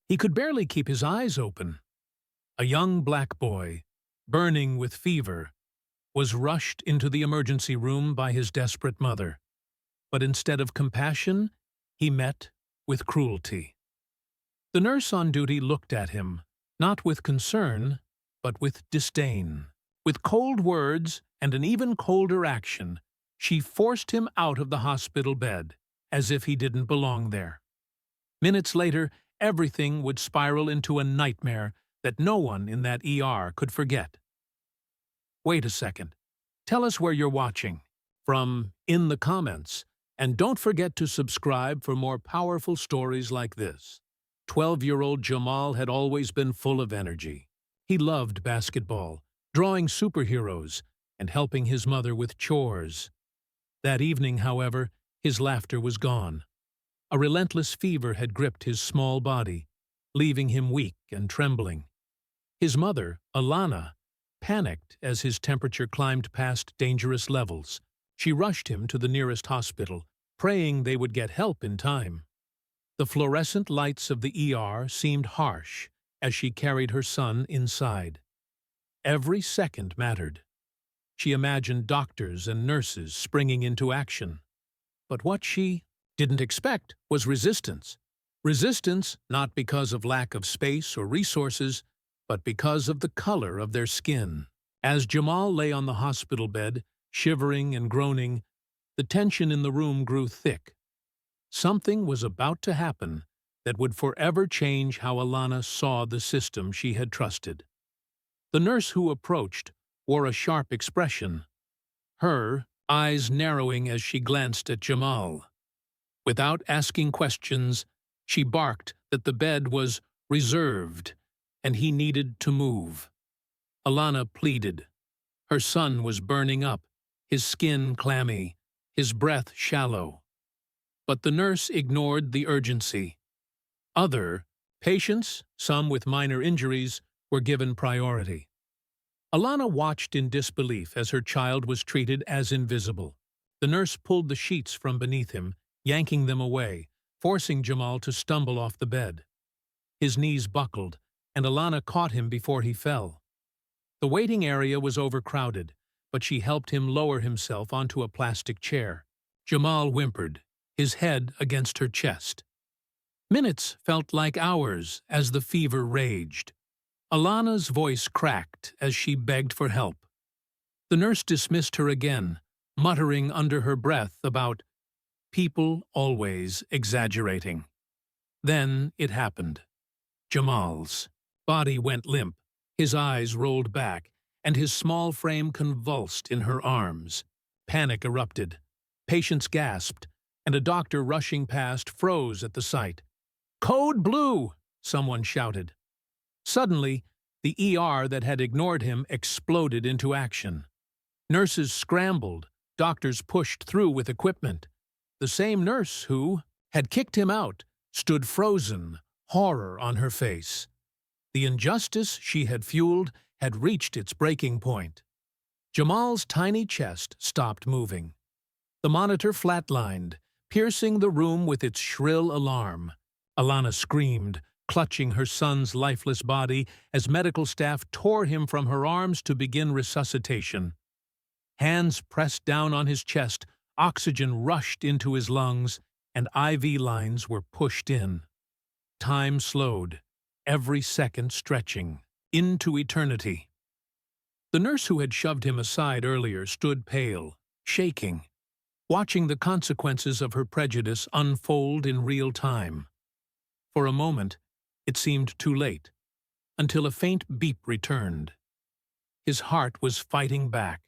He could barely keep his eyes open. A young black boy, burning with fever, was rushed into the emergency room by his desperate mother. But instead of compassion, he met with cruelty. The nurse on duty looked at him, not with concern, but with disdain. With cold words and an even colder action, she forced him out of the hospital bed, as if he didn't belong there. Minutes later, everything would spiral into a nightmare that no one in that ER could forget. Wait a second. Tell us where you're watching from in the comments, and don't forget to subscribe for more powerful stories like this. 12-year-old Jamal had always been full of energy. He loved basketball, drawing superheroes, and helping his mother with chores. That evening, however, his laughter was gone. A relentless fever had gripped his small body, leaving him weak and trembling. His mother, Alana, panicked as his temperature climbed past dangerous levels. She rushed him to the nearest hospital, praying they would get help in time. The fluorescent lights of the ER seemed harsh as she carried her son inside. Every second mattered. She imagined doctors and nurses springing into action. But what she didn't expect was resistance. Resistance not because of lack of space or resources, but because of the color of their skin. As Jamal lay on the hospital bed, shivering and groaning, the tension in the room grew thick. Something was about to happen that would forever change how Alana saw the system she had trusted. The nurse who approached wore a sharp expression, her eyes narrowing as she glanced at Jamal. Without asking questions, she barked that the bed was reserved and he needed to move. Alana pleaded. Her son was burning up, his skin clammy, his breath shallow. But the nurse ignored the urgency. Other patients, some with minor injuries, were given priority. Alana watched in disbelief as her child was treated as invisible. The nurse pulled the sheets from beneath him, yanking them away, forcing Jamal to stumble off the bed. His knees buckled, and Alana caught him before he fell. The waiting area was overcrowded, but she helped him lower himself onto a plastic chair. Jamal whimpered, his head against her chest. Minutes felt like hours as the fever raged. Alana's voice cracked as she begged for help. The nurse dismissed her again, muttering under her breath about people always exaggerating. Then it happened. Jamal's body went limp, his eyes rolled back, and his small frame convulsed in her arms. Panic erupted. Patients gasped, and a doctor rushing past froze at the sight. "Code Blue!" someone shouted. Suddenly, the ER that had ignored him exploded into action. Nurses scrambled, doctors pushed through with equipment. The same nurse who had kicked him out stood frozen, horror on her face. The injustice she had fueled had reached its breaking point. Jamal's tiny chest stopped moving. The monitor flatlined, piercing the room with its shrill alarm. Alana screamed, clutching her son's lifeless body as medical staff tore him from her arms to begin resuscitation. Hands pressed down on his chest, oxygen rushed into his lungs, and IV lines were pushed in. Time slowed, every second stretching into eternity. The nurse who had shoved him aside earlier stood pale, shaking, watching the consequences of her prejudice unfold in real time. For a moment, it seemed too late, until a faint beep returned. His heart was fighting back.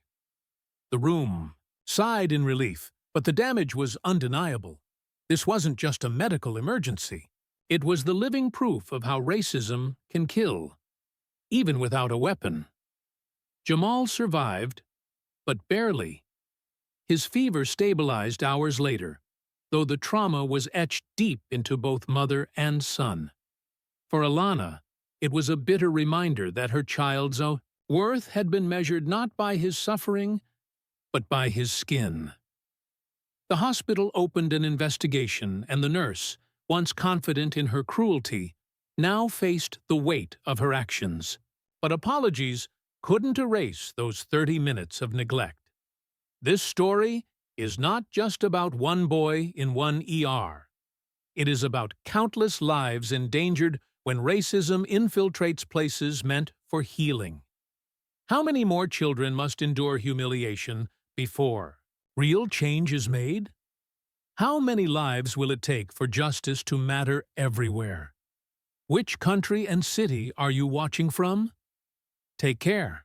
The room sighed in relief, but the damage was undeniable. This wasn't just a medical emergency. It was the living proof of how racism can kill, even without a weapon. Jamal survived, but barely. His fever stabilized hours later, though the trauma was etched deep into both mother and son. For Alana, it was a bitter reminder that her child's worth had been measured not by his suffering, but by his skin. The hospital opened an investigation, and the nurse, once confident in her cruelty, now faced the weight of her actions. But apologies couldn't erase those 30 minutes of neglect. This story is not just about one boy in one ER. It is about countless lives endangered when racism infiltrates places meant for healing. How many more children must endure humiliation before real change is made? How many lives will it take for justice to matter everywhere? Which country and city are you watching from? Take care.